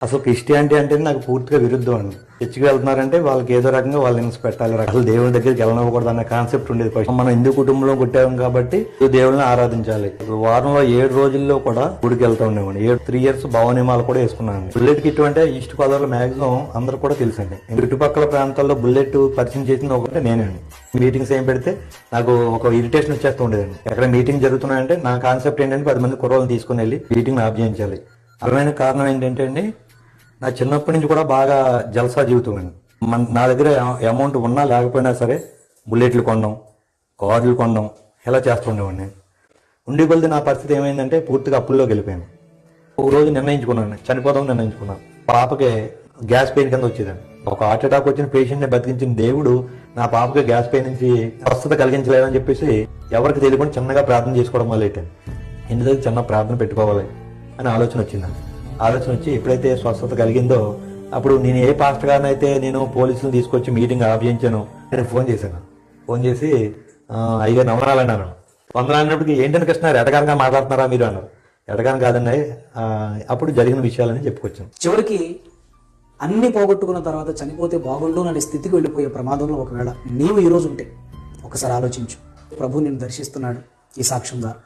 అసలు క్రిస్టియానిటీ అంటే నాకు పూర్తిగా విరుద్ధం అండి. చర్చికి వెళ్తున్నారంటే వాళ్ళకి ఏదో రకంగా వాళ్ళ హింస పెట్టాలి, అసలు దేవుని దగ్గరికి వెళ్ళనివ్వకూడదు అన్న కాన్సెప్ట్ ఉండేది. ఫస్ట్ మనం హిందూ కుటుంబంలో పుట్టాం కాబట్టి దేవుళ్ళని ఆరాధించాలి. వారంలో 7 రోజుల్లో కూడా గుడికి వెళ్తా ఉండేవాడిని. 3 ఇయర్స్ భవనియమాలు కూడా వేసుకున్నాను. బుల్లెట్ కిట్ అంటే ఈస్ట్ గోదావరిలో మాక్సిమం అందరూ కూడా తెలుసండి. చుట్టుపక్కల ప్రాంతాల్లో బుల్లెట్ పరిచయం చేసింది ఒకటే నేనండి. మీటింగ్స్ ఏం పెడితే నాకు ఒక ఇరిటేషన్ వచ్చేస్తూ ఉండేదండి. ఎక్కడ మీటింగ్ జరుగుతున్నాయంటే నా కాన్సెప్ట్ ఏంటంటే 10 మంది కుర్రోళ్ళని తీసుకుని వెళ్ళి మీటింగ్ ఆఫ్ చేయించాలి. అసలైన కారణం ఏంటంటే అండి, నా చిన్నప్పటి నుంచి కూడా బాగా జల్సా జీవితం అండి. నా దగ్గర అమౌంట్ ఉన్నా లేకపోయినా సరే బుల్లెట్లు కొనడం, కార్లు కొనడం ఇలా చేస్తుండేవాడిని. ఉండి కొలిది నా పరిస్థితి ఏమైందంటే పూర్తిగా అప్పుల్లోకి వెళ్ళిపోయాను. ఒక రోజు నిర్ణయించుకున్నాను, చనిపోదాం నిర్ణయించుకున్నాను. పాపకి గ్యాస్ పెయిన్ కింద వచ్చేదండి. ఒక హార్ట్ అటాక్ వచ్చిన పేషెంట్ని బతికించిన దేవుడు నా పాపకి గ్యాస్ పెయిన్ నుంచి స్వస్థత కలిగించలేదని చెప్పేసి ఎవరికి తెలియకుండా చిన్నగా ప్రార్థన చేసుకోవడం మొదలెట్టాను. ఎందుకంటే చిన్న ప్రార్థన పెట్టుకోవాలి అని ఆలోచన వచ్చిందండి. ఆలోచన వచ్చి ఎప్పుడైతే స్వస్థత కలిగిందో అప్పుడు నేను ఏ పాస్టర్ గారిని అయితే నేను పోలీసులు తీసుకొచ్చి మీటింగ్ ఆఫ్ చేయించాను, నేను ఫోన్ చేశాను. ఫోన్ చేసి అయ్యగారు నవరాలు అన్నాను. వందలు అన్నప్పటికీ ఏంటని కృష్ణ ఎటకారంగా మాట్లాడుతున్నారా మీరు అన్నారు. ఎటకారం కాదండి. అప్పుడు జరిగిన విషయాలని చెప్పుకొచ్చాను. చివరికి అన్ని పోగొట్టుకున్న తర్వాత చనిపోతే బాగుండు అనే స్థితికి వెళ్ళిపోయే ప్రమాదంలో ఒకవేళ నీవు ఈరోజు ఉంటే ఒకసారి ఆలోచించు. ప్రభు నిన్ను దర్శిస్తున్నాడు ఈ సాక్ష్యం ద్వారా.